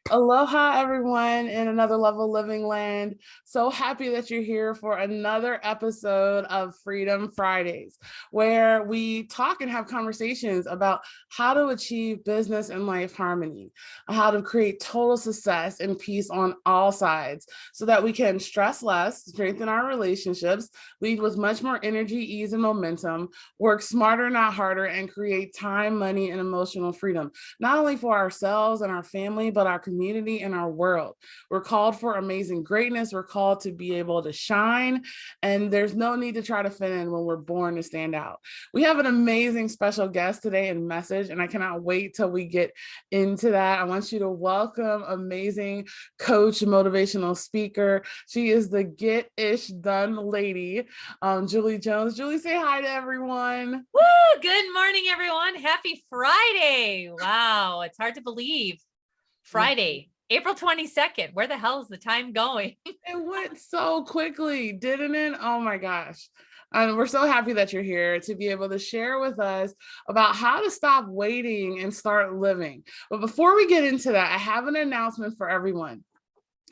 Aloha, everyone, in another level living land. So happy that you're here for another episode of Freedom Fridays, where we talk and have conversations about how to achieve business and life harmony, how to create total success and peace on all sides so that we can stress less, strengthen our relationships, lead with much more energy, ease, and momentum, work smarter, not harder, and create time, money, and emotional freedom, not only for ourselves and our family, but our community and our world. We're called for amazing greatness. We're called to be able to shine, and there's no need to try to fit in when we're born to stand out. We have an amazing special guest today and message, and I cannot wait till we get into that. I want you to welcome amazing coach, motivational speaker. She is the Get Ish Done lady, Julie Jones. Julie, say hi to everyone. Woo! Good morning, everyone. Happy Friday. Wow. It's hard to believe. Friday, April 22nd. Where the hell is the time going? It went so quickly, didn't it? Oh my gosh. And we're so happy that you're here to be able to share with us about how to stop waiting and start living. But before we get into that, I have an announcement for everyone.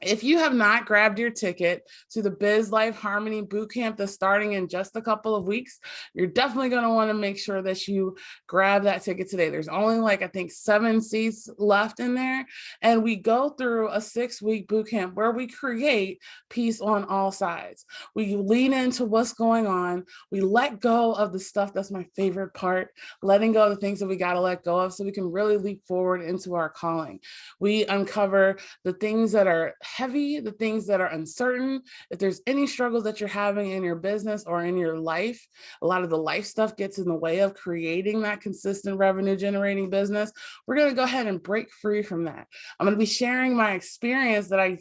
If you have not grabbed your ticket to the Biz Life Harmony Bootcamp that's starting in just a couple of weeks, you're definitely going to want to make sure that you grab that ticket today. There's only I think 7 seats left in there. And we go through a 6-week bootcamp where we create peace on all sides. We lean into what's going on. We let go of the stuff that's my favorite part, letting go of the things that we got to let go of so we can really leap forward into our calling. We uncover the things that are heavy, the things that are uncertain. If there's any struggles that you're having in your business or in your life, a lot of the life stuff gets in the way of creating that consistent revenue generating business. We're going to go ahead and break free from that. I'm going to be sharing my experience that I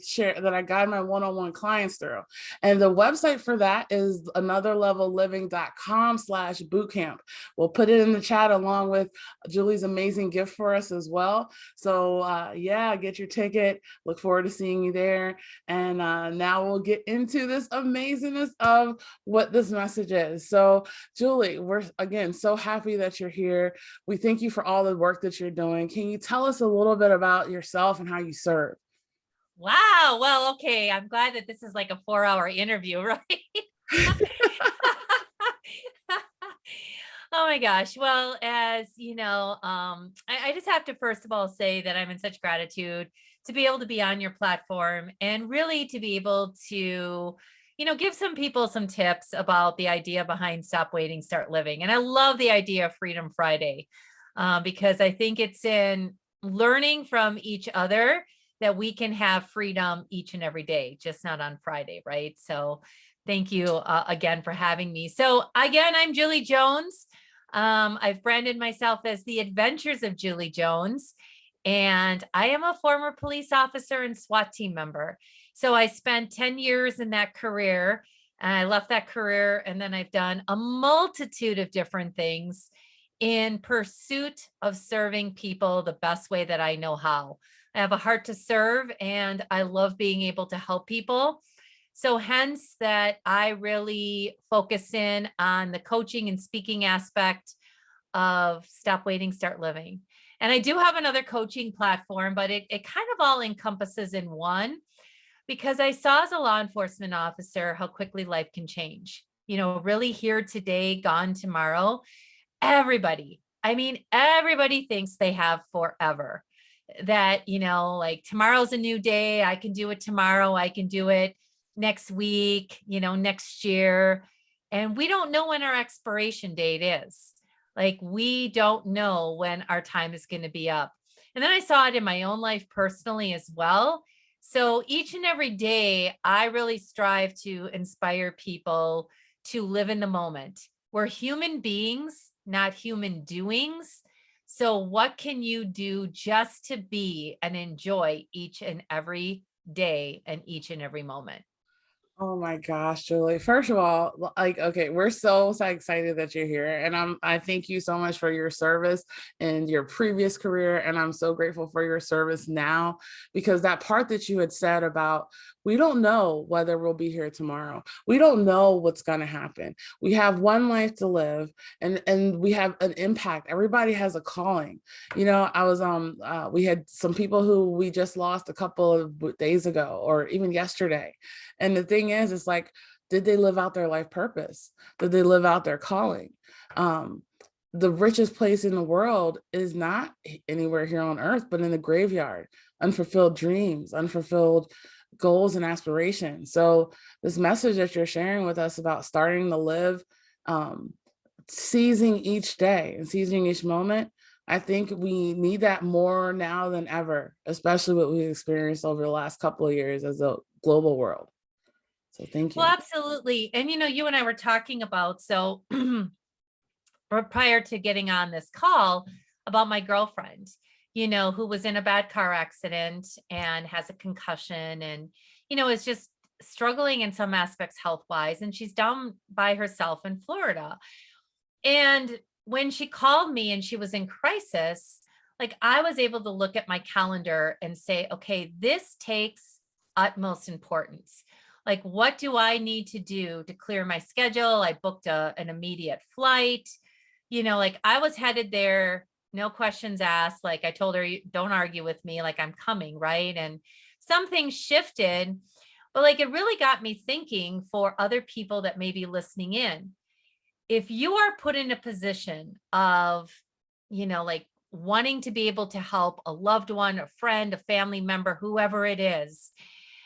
guide my one-on-one clients through. And the website for that is anotherlevelliving.com/bootcamp. We'll put it in the chat along with Julie's amazing gift for us as well. So yeah, get your ticket. Look forward to seeing you there. And now we'll get into this amazingness of what this message is. So Julie, we're again so happy that you're here. We thank you for all the work that you're doing. Can you tell us a little bit about yourself and how you serve? Wow. Well, okay. I'm glad that this is like a 4-hour interview, right? Oh my gosh. Well, as you know, I just have to first of all say that I'm in such gratitude to be able to be on your platform and really to be able to, give some people some tips about the idea behind Stop Waiting, Start Living. And I love the idea of Freedom Friday because I think it's in learning from each other that we can have freedom each and every day, just not on Friday, right? So thank you again for having me. So again, I'm Julie Jones. I've branded myself as the Adventures of Julie Jones, and I am a former police officer and SWAT team member. So I spent 10 years in that career, and I left that career, and then I've done a multitude of different things in pursuit of serving people the best way that I know how. I have a heart to serve, and I love being able to help people. So hence that I really focus in on the coaching and speaking aspect of Stop Waiting, Start Living. And I do have another coaching platform, but it kind of all encompasses in one, because I saw as a law enforcement officer how quickly life can change. Really here today, gone tomorrow. Everybody thinks they have forever. That, like tomorrow's a new day. I can do it tomorrow. I can do it next week, next year. And we don't know when our expiration date is. Like, we don't know when our time is going to be up. And then I saw it in my own life personally as well. So each and every day, I really strive to inspire people to live in the moment. We're human beings, not human doings. So what can you do just to be and enjoy each and every day and each and every moment? Oh my gosh, Julie. First of all, like, okay, we're so excited that you're here. And I thank you so much for your service in your previous career. And I'm so grateful for your service now, because that part that you had said about, we don't know whether we'll be here tomorrow. We don't know what's gonna happen. We have one life to live, and we have an impact. Everybody has a calling. I was we had some people who we just lost a couple of days ago, or even yesterday. And the thing is, it's like, did they live out their life purpose? Did they live out their calling? Um, the richest place in the world is not anywhere here on earth, but in the graveyard. Unfulfilled dreams, unfulfilled goals and aspirations. So this message that you're sharing with us about starting to live, um, seizing each day and seizing each moment, I think we need that more now than ever, especially what we've experienced over the last couple of years as a global world. So thank Well, you. absolutely. And you and I were talking about, so or prior to getting on this call, about my girlfriend, who was in a bad car accident and has a concussion, and, is just struggling in some aspects health wise. And she's down by herself in Florida. And when she called me and she was in crisis, like, I was able to look at my calendar and say, okay, this takes utmost importance. Like, what do I need to do to clear my schedule? I booked an immediate flight. Like, I was headed there, no questions asked. Like, I told her, don't argue with me, like, I'm coming, right? And some things shifted, but like, it really got me thinking for other people that may be listening in. If you are put in a position of, like, wanting to be able to help a loved one, a friend, a family member, whoever it is,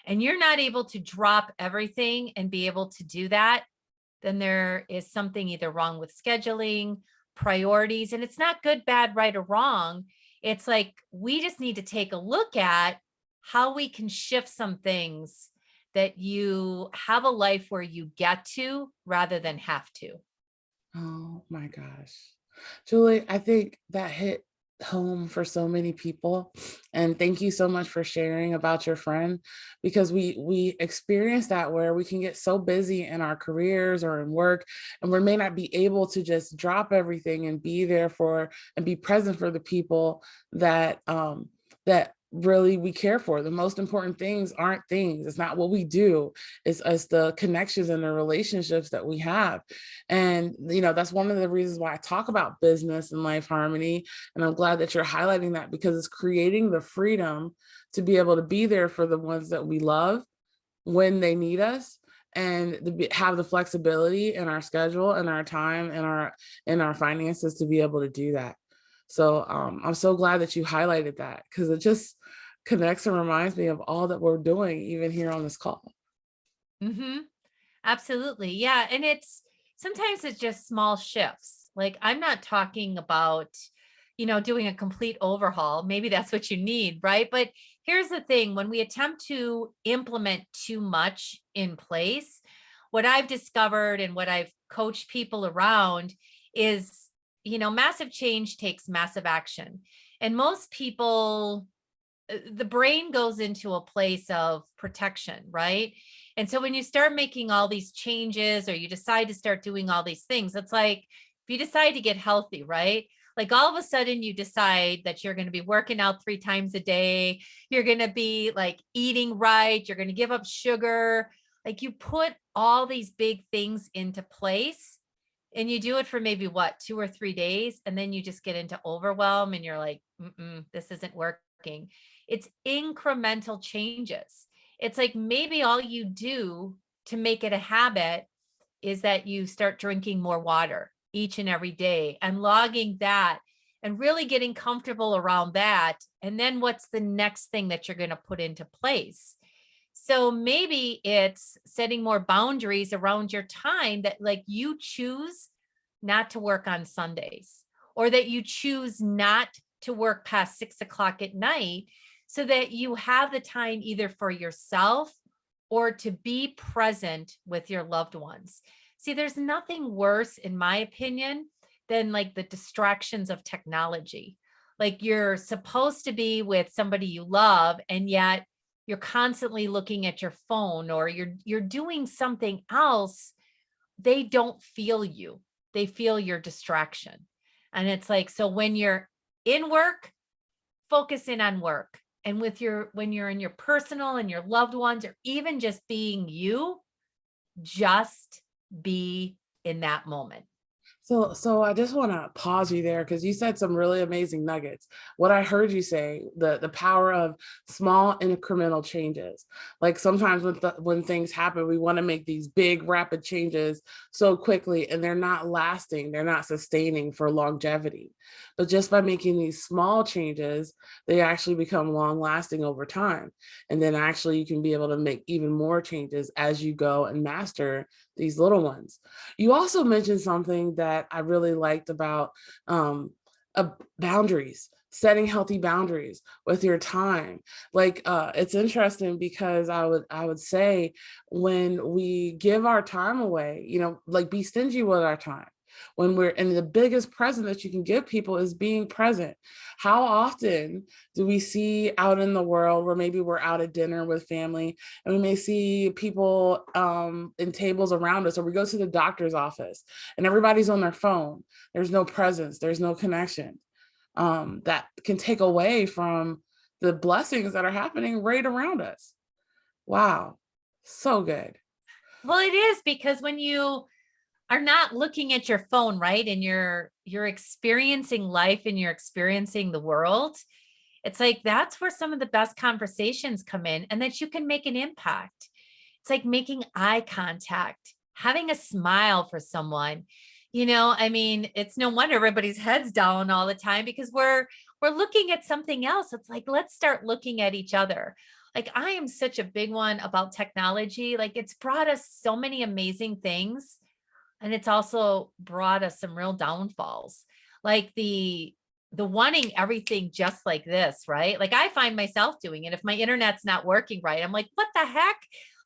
and you're not able to drop everything and be able to do that, then there is something either wrong with scheduling, priorities, and it's not good, bad, right, or wrong. It's like, we just need to take a look at how we can shift some things, that you have a life where you get to rather than have to. Oh my gosh. Julie, I think that hit home for so many people. And thank you so much for sharing about your friend, because we experience that, where we can get so busy in our careers or in work, and we may not be able to just drop everything and be there for and be present for the people that really we care for. The most important things aren't things. It's not what we do. It's the connections and the relationships that we have. And that's one of the reasons why I talk about business and life harmony. And I'm glad that you're highlighting that, because it's creating the freedom to be able to be there for the ones that we love when they need us, and have the flexibility in our schedule and our time and our finances to be able to do that. So I'm so glad that you highlighted that, because it just connects and reminds me of all that we're doing even here on this call. Hmm. Absolutely. Yeah. And sometimes it's just small shifts. Like, I'm not talking about, doing a complete overhaul. Maybe that's what you need, right? But here's the thing: when we attempt to implement too much in place, what I've discovered and what I've coached people around is, massive change takes massive action. And most people, the brain goes into a place of protection, right? And so when you start making all these changes, or you decide to start doing all these things, it's like, if you decide to get healthy, right? Like, all of a sudden you decide that you're going to be working out 3 times a day. You're going to be like eating right. You're going to give up sugar. Like, you put all these big things into place, and you do it for maybe 2 or 3 days. And then you just get into overwhelm and you're like, this isn't working. It's incremental changes. It's like, maybe all you do to make it a habit is that you start drinking more water each and every day, and logging that, and really getting comfortable around that. And then what's the next thing that you're going to put into place? So maybe it's setting more boundaries around your time, that, like, you choose not to work on Sundays, or that you choose not to work past 6 o'clock at night, so that you have the time either for yourself or to be present with your loved ones. See, there's nothing worse, in my opinion, than like the distractions of technology. Like, you're supposed to be with somebody you love, and yet you're constantly looking at your phone or you're doing something else, they don't feel you. They feel your distraction. And it's like, so when you're in work, focus in on work. And with your, when you're in your personal and your loved ones, or even just being you, just be in that moment. So I just want to pause you there because you said some really amazing nuggets. What I heard you say, the power of small incremental changes. Like sometimes when things happen, we want to make these big rapid changes so quickly, and they're not lasting, they're not sustaining for longevity. But just by making these small changes, they actually become long lasting over time. And then actually you can be able to make even more changes as you go and master these little ones. You also mentioned something that I really liked about boundaries, setting healthy boundaries with your time. Like it's interesting because I would say when we give our time away, like be stingy with our time. When we're and the biggest present that you can give people is being present. How often do we see out in the world where maybe we're out at dinner with family and we may see people in tables around us, or we go to the doctor's office and everybody's on their phone. There's no presence, there's no connection. That can take away from the blessings that are happening right around us. Wow, so good. Well, it is, because when you are not looking at your phone, right? And you're experiencing life and you're experiencing the world. It's like that's where some of the best conversations come in, and that you can make an impact. It's like making eye contact, having a smile for someone. I mean, it's no wonder everybody's heads down all the time, because we're looking at something else. It's like, let's start looking at each other. Like, I am such a big one about technology. Like, it's brought us so many amazing things, and it's also brought us some real downfalls, like the wanting everything just like this, right? Like, I find myself doing it. If my internet's not working right, I'm like, what the heck?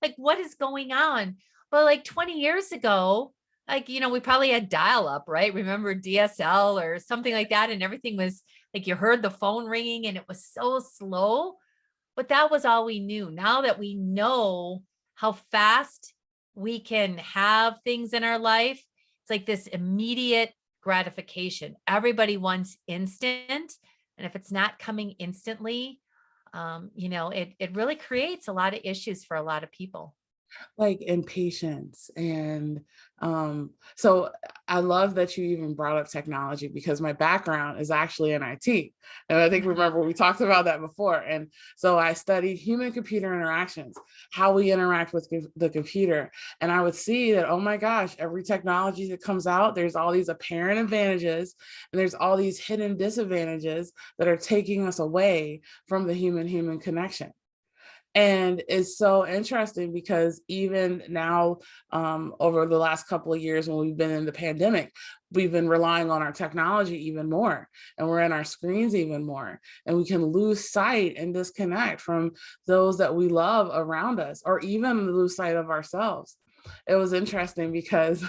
Like, what is going on? But like 20 years ago, like, we probably had dial up, right? Remember DSL or something like that, and everything was like, you heard the phone ringing and it was so slow, but that was all we knew. Now that we know how fast we can have things in our life, it's like this immediate gratification. Everybody wants instant. And if it's not coming instantly, it really creates a lot of issues for a lot of people. Like impatience. And so I love that you even brought up technology because my background is actually in IT. And I think, Mhm. remember, we talked about that before. And so I studied human computer interactions, how we interact with the computer. And I would see that, oh my gosh, every technology that comes out, there's all these apparent advantages and there's all these hidden disadvantages that are taking us away from the human connection. And it's so interesting because even now, over the last couple of years, when we've been in the pandemic, we've been relying on our technology even more, and we're in our screens even more. And we can lose sight and disconnect from those that we love around us, or even lose sight of ourselves. It was interesting because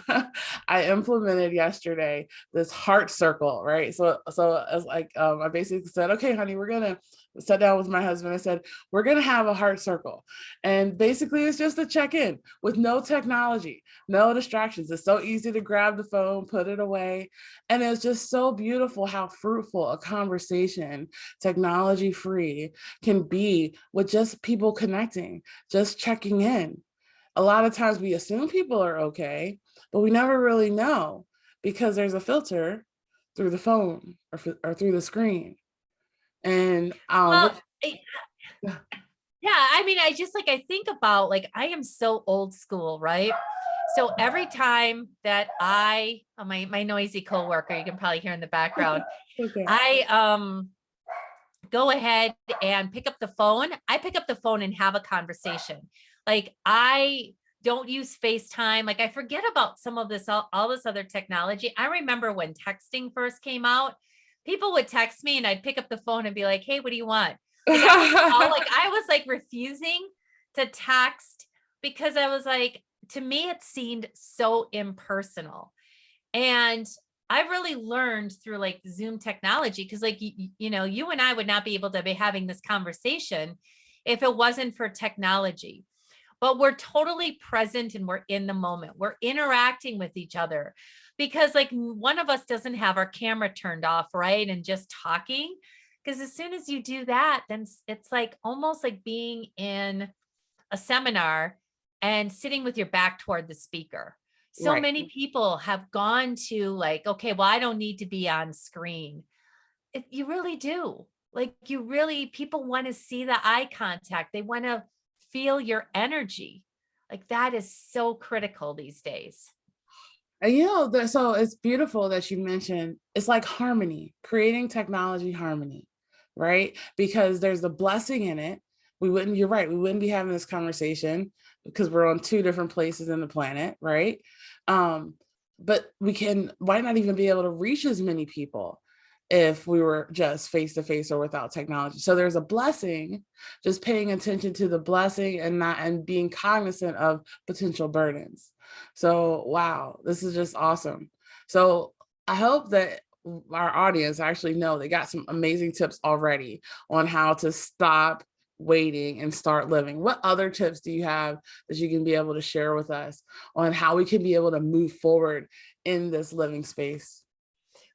I implemented yesterday this heart circle, right? So I was like, I basically said, okay, honey, we're gonna sit down with my husband. I said, we're gonna have a heart circle, and basically it's just a check in with no technology, no distractions. It's so easy to grab the phone, put it away, and it's just so beautiful how fruitful a conversation, technology free, can be with just people connecting, just checking in. A lot of times we assume people are okay, but we never really know because there's a filter through the phone or through the screen. And Well, yeah, I mean, I think about, like, I am so old school, right? So every time that my noisy coworker, you can probably hear in the background, okay. I go ahead and pick up the phone. I pick up the phone and have a conversation. Like, I don't use FaceTime. Like, I forget about some of this, all this other technology. I remember when texting first came out, people would text me and I'd pick up the phone and be like, hey, what do you want? Like, I was all like, I was like refusing to text, because I was like, to me, it seemed so impersonal. And I really learned through like Zoom technology, because like, you and I would not be able to be having this conversation if it wasn't for technology. But we're totally present and we're in the moment. We're interacting with each other because like one of us doesn't have our camera turned off, right? And just talking. Because as soon as you do that, then it's like almost like being in a seminar and sitting with your back toward the speaker. So Right. many people have gone to like, okay, well, I don't need to be on screen. You really do. Like you really, people want to see the eye contact. They want to feel your energy. Like that is so critical these days. And so it's beautiful that you mentioned it's like harmony, creating technology harmony, right? Because there's a blessing in it. You're right, we wouldn't be having this conversation because we're on two different places in the planet, right? Um, but why not even be able to reach as many people if we were just face to face or without technology? So there's a blessing, just paying attention to the blessing and being cognizant of potential burdens. So, wow, this is just awesome. So, I hope that our audience actually know they got some amazing tips already on how to stop waiting and start living. What other tips do you have that you can be able to share with us on how we can be able to move forward in this living space?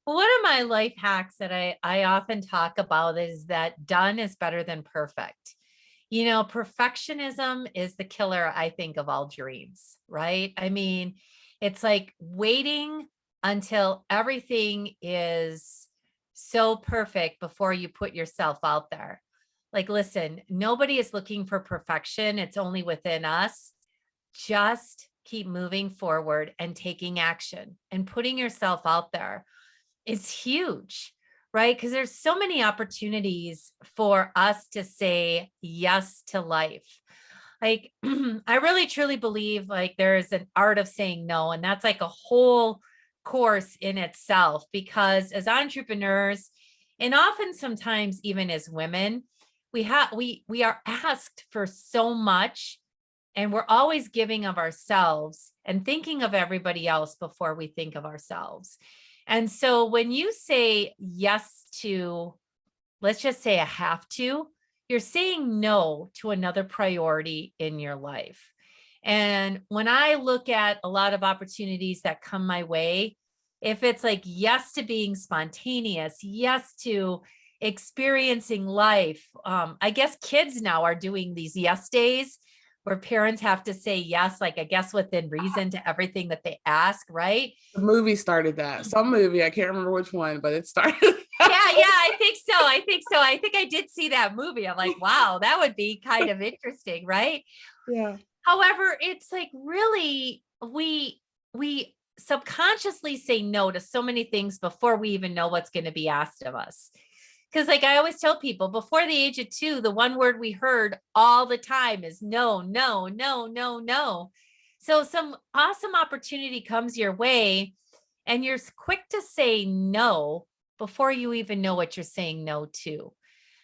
Well, one of my life hacks that I often talk about is that done is better than perfect. Perfectionism is the killer, I think, of all dreams, right? I mean, it's like waiting until everything is so perfect before you put yourself out there. Like, listen, nobody is looking for perfection, it's only within us. Just keep moving forward and taking action and putting yourself out there is huge, right? Because there's so many opportunities for us to say yes to life. Like, I really truly believe like there is an art of saying no, and that's like a whole course in itself. Because as entrepreneurs, and often sometimes even as women, we are asked for so much, and we're always giving of ourselves and thinking of everybody else before we think of ourselves. And so when you say yes to, let's just say a have to, you're saying no to another priority in your life. And when I look at a lot of opportunities that come my way, if it's like yes to being spontaneous, yes to experiencing life, I guess kids now are doing these yes days where parents have to say yes, like I guess within reason to everything that they ask, right? The movie started that. Some movie, I can't remember which one, but it started. Yeah, I think so. I think I did see that movie. I'm like, wow, that would be kind of interesting, right? Yeah. However, it's like really we subconsciously say no to so many things before we even know what's going to be asked of us. Because like I always tell people, before the age of 2, the one word we heard all the time is no, no, no, no, no. So some awesome opportunity comes your way and you're quick to say no before you even know what you're saying no to.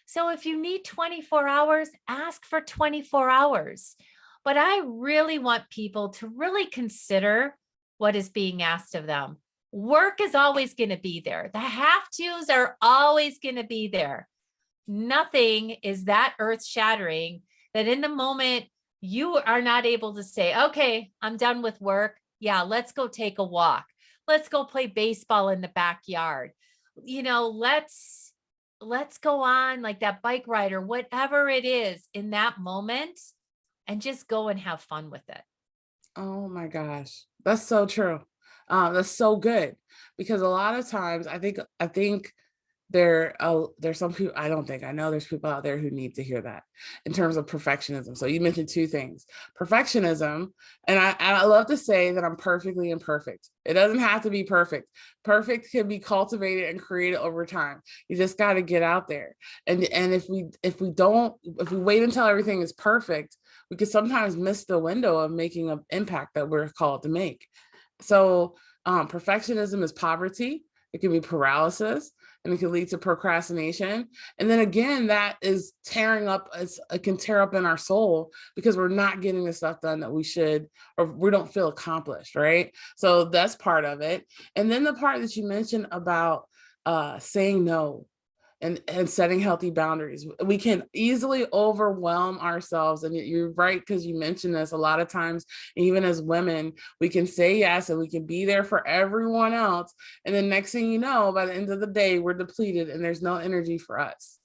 So if you need 24 hours, ask for 24 hours. But I really want people to really consider what is being asked of them. Work is always going to be there. The have tos are always going to be there. Nothing is that earth shattering that in the moment you are not able to say, okay, I'm done with work. Yeah, let's go take a walk. Let's go play baseball in the backyard. Let's go on like that bike ride or whatever it is in that moment and just go and have fun with it. Oh my gosh, that's so true. That's so good because a lot of times I think there's some people. I don't think I know there's people out there who need to hear that in terms of perfectionism. So you mentioned two things: perfectionism, and I love to say that I'm perfectly imperfect. It doesn't have to be perfect. Perfect can be cultivated and created over time. You just got to get out there, and if we wait until everything is perfect, we could sometimes miss the window of making an impact that we're called to make. So perfectionism is poverty. It can be paralysis and it can lead to procrastination. And then again, that is tearing up, it can tear up in our soul because we're not getting the stuff done that we should, or we don't feel accomplished, right? So that's part of it. And then the part that you mentioned about saying no and setting healthy boundaries. We can easily overwhelm ourselves. And you're right, because you mentioned this a lot of times, even as women, we can say yes and we can be there for everyone else. And then next thing you know, by the end of the day, we're depleted and there's no energy for us.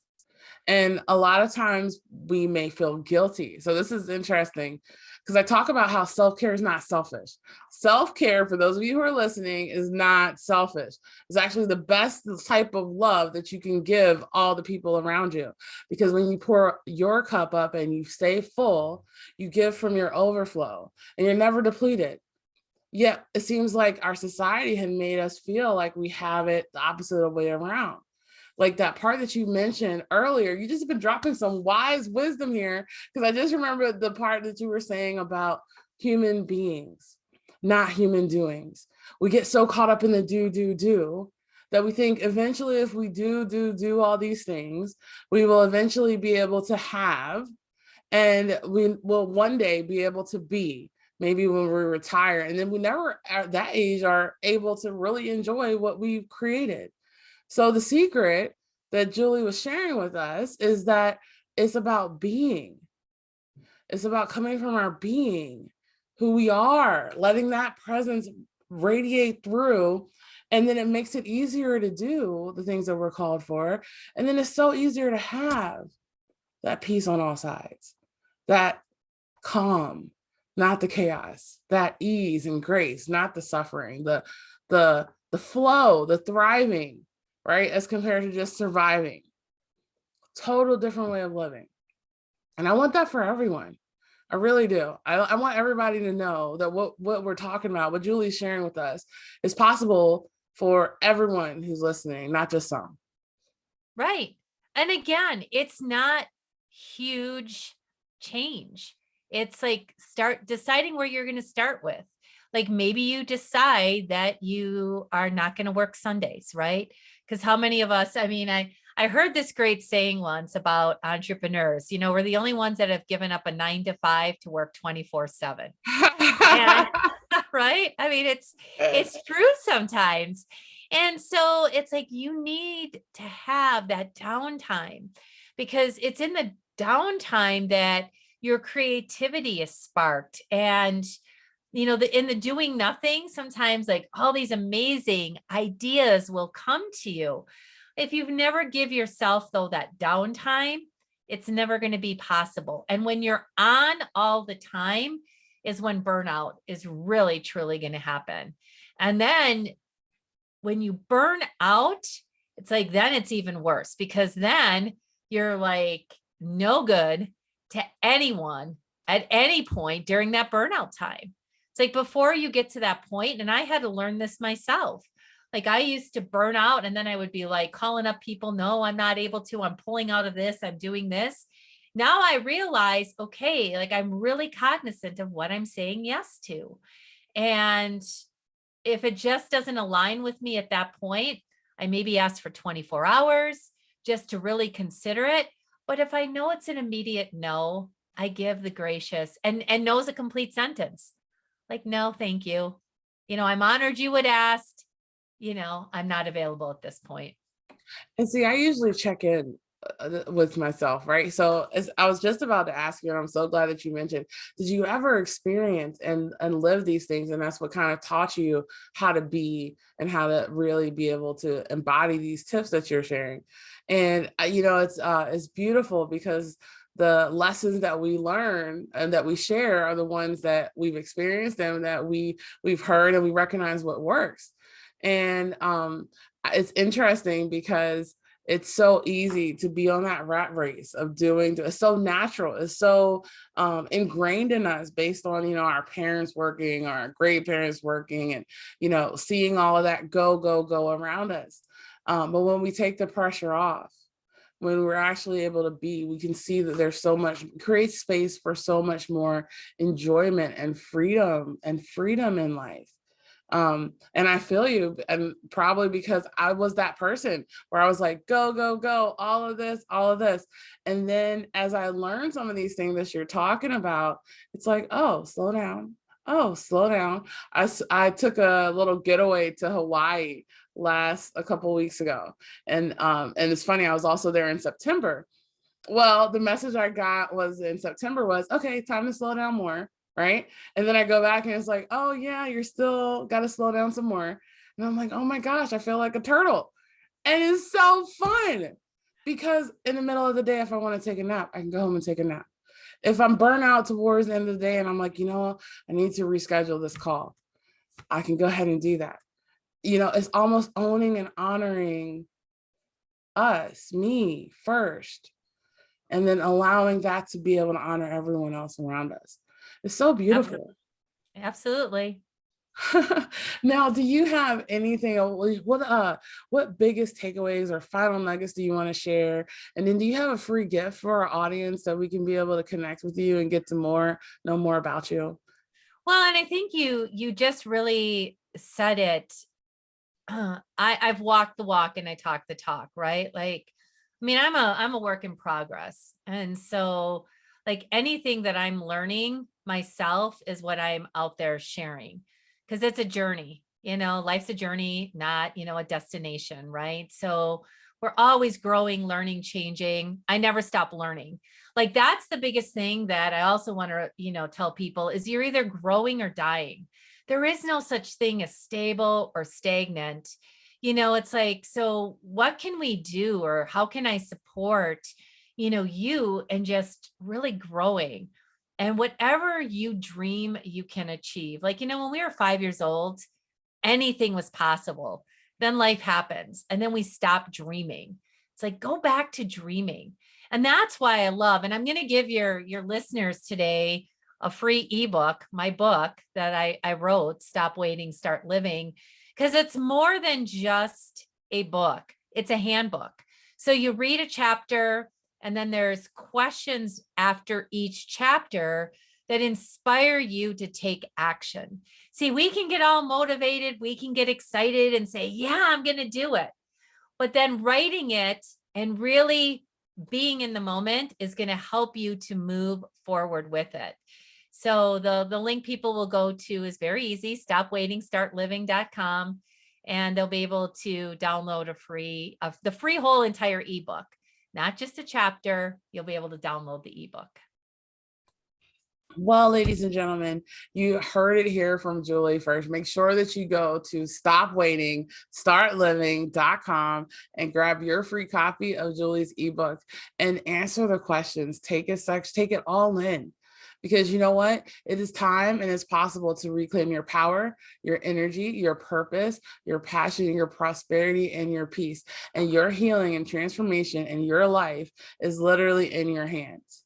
And a lot of times we may feel guilty. So this is interesting because I talk about how self-care is not selfish. Self-care, for those of you who are listening, is not selfish. It's actually the best type of love that you can give all the people around you. Because when you pour your cup up and you stay full, you give from your overflow and you're never depleted. Yet it seems like our society had made us feel like we have it the opposite way around. Like that part that you mentioned earlier, you just been dropping some wise wisdom here, because I just remembered the part that you were saying about human beings, not human doings. We get so caught up in the do that we think eventually if we do all these things, we will eventually be able to have, and we will one day be able to be, maybe when we retire. And then we never at that age are able to really enjoy what we've created. So the secret that Julie was sharing with us is that it's about being. It's about coming from our being, who we are, letting that presence radiate through. And then it makes it easier to do the things that we're called for. And then it's so easier to have that peace on all sides, that calm, not the chaos, that ease and grace, not the suffering, the flow, the thriving, right? As compared to just surviving. Total different way of living. And I want that for everyone. I really do. I want everybody to know that what we're talking about, what Julie's sharing with us, is possible for everyone who's listening, not just some. Right. And again, it's not huge change. It's like start deciding where you're going to start with. Like maybe you decide that you are not going to work Sundays, right? Because how many of us, I mean, I heard this great saying once about entrepreneurs, we're the only ones that have given up a 9 to 5 to work 24/7. And right? I mean, it's true sometimes. And so it's like you need to have that downtime, because it's in the downtime that your creativity is sparked. And in the doing nothing, sometimes like all these amazing ideas will come to you. If you've never give yourself though that downtime, it's never going to be possible. And when you're on all the time is when burnout is really truly going to happen. And then when you burn out, it's like then it's even worse, because then you're like no good to anyone at any point during that burnout time. It's like before you get to that point, and I had to learn this myself. Like I used to burn out and then I would be like calling up people. No, I'm not able to. I'm pulling out of this. I'm doing this. Now I realize, okay, like I'm really cognizant of what I'm saying yes to. And if it just doesn't align with me at that point, I maybe ask for 24 hours just to really consider it. But if I know it's an immediate no, I give the gracious and no is a complete sentence. Like, no, thank you. I'm honored you would ask. I'm not available at this point. And see, I usually check in with myself, right? So as I was just about to ask you, and I'm so glad that you mentioned, did you ever experience and live these things? And that's what kind of taught you how to be and how to really be able to embody these tips that you're sharing. And it's beautiful, because the lessons that we learn and that we share are the ones that we've experienced and that we've heard, and we recognize what works. And it's interesting because it's so easy to be on that rat race of it's so natural. It's so ingrained in us based on, our parents working, our great parents working, and, seeing all of that go around us. But when we take the pressure off, when we're actually able to be, we can see that there's so much, create space for so much more enjoyment and freedom in life. And I feel you, and probably because I was that person where I was like, go, all of this. And then as I learned some of these things that you're talking about, it's like, oh, slow down. I took a little getaway to Hawaii a couple weeks ago. And it's funny, I was also there in September. Well, the message I got was in September was, okay, time to slow down more, right? And then I go back and it's like, oh yeah, you're still got to slow down some more. And I'm like, oh my gosh, I feel like a turtle. And it's so fun because in the middle of the day, if I want to take a nap, I can go home and take a nap. If I'm burnt out towards the end of the day and I'm like, I need to reschedule this call, I can go ahead and do that. It's almost owning and honoring me first, and then allowing that to be able to honor everyone else around us. It's so beautiful. Absolutely. Now, do you have anything, what biggest takeaways or final nuggets do you want to share? And then do you have a free gift for our audience that we can be able to connect with you and get to know more about you? Well, and I think you just really said it. I've walked the walk and I talk the talk, right? Like, I mean, I'm a work in progress. And so like anything that I'm learning myself is what I'm out there sharing, because it's a journey, life's a journey, not, a destination, right? So we're always growing, learning, changing. I never stop learning. Like that's the biggest thing that I also want to, tell people is you're either growing or dying. There is no such thing as stable or stagnant. It's like, so what can we do, or how can I support, you and just really growing, and whatever you dream, you can achieve. Like, when we were 5 years old, anything was possible. Then life happens and then we stop dreaming. It's like, go back to dreaming. And that's why I love, and I'm going to give your listeners today a free ebook, my book that I wrote, Stop Waiting, Start Living, because it's more than just a book. It's a handbook. So you read a chapter and then there's questions after each chapter that inspire you to take action. See, we can get all motivated. We can get excited and say, yeah, I'm going to do it. But then writing it and really being in the moment is going to help you to move forward with it. So the link people will go to is very easy, stopwaiting.startliving.com, and they'll be able to download the free whole entire ebook, not just a chapter. You'll be able to download the ebook. Well, ladies and gentlemen, you heard it here from Julie first. Make sure that you go to stopwaiting.startliving.com and grab your free copy of Julie's ebook and answer the questions. Take it all in. Because you know what? It is time and it's possible to reclaim your power, your energy, your purpose, your passion, your prosperity, and your peace. And your healing and transformation in your life is literally in your hands.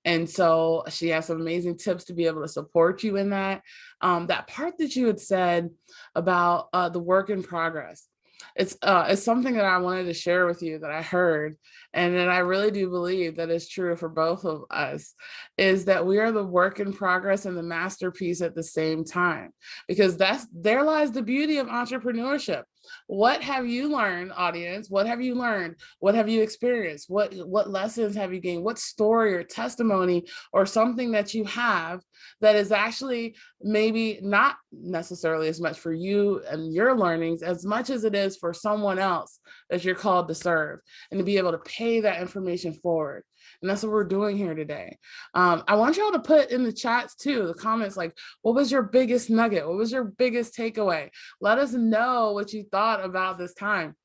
And so she has some amazing tips to be able to support you in that. That part that you had said about the work in progress. It's something that I wanted to share with you that I heard, and that I really do believe that is true for both of us, is that we are the work in progress and the masterpiece at the same time, because there lies the beauty of entrepreneurship. What have you learned, audience? What have you learned? What have you experienced? What lessons have you gained? What story or testimony or something that you have that is actually maybe not necessarily as much for you and your learnings as much as it is for someone else that you're called to serve, and to be able to pay that information forward. And that's what we're doing here today. I want y'all to put in the chats too, the comments, like, what was your biggest nugget? What was your biggest takeaway? Let us know what you thought about this time,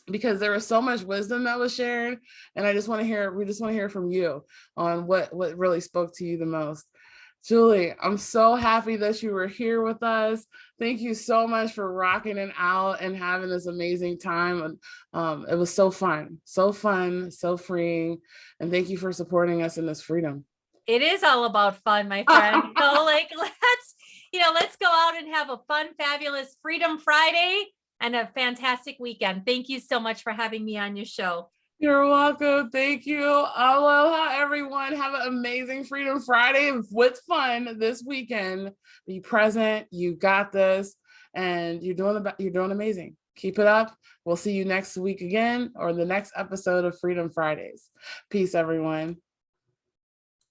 because there was so much wisdom that was shared. And we just want to hear from you on what really spoke to you the most. Julie, I'm so happy that you were here with us. Thank you so much for rocking it out and having this amazing time. And it was so fun, so freeing. And thank you for supporting us in this freedom. It is all about fun, my friend. So let's go out and have a fun, fabulous Freedom Friday and a fantastic weekend. Thank you so much for having me on your show. You're welcome. Thank you. Aloha, everyone. Have an amazing Freedom Friday with fun this weekend. Be present. You got this, and you're doing amazing. Keep it up. We'll see you next week again, or the next episode of Freedom Fridays. Peace, everyone.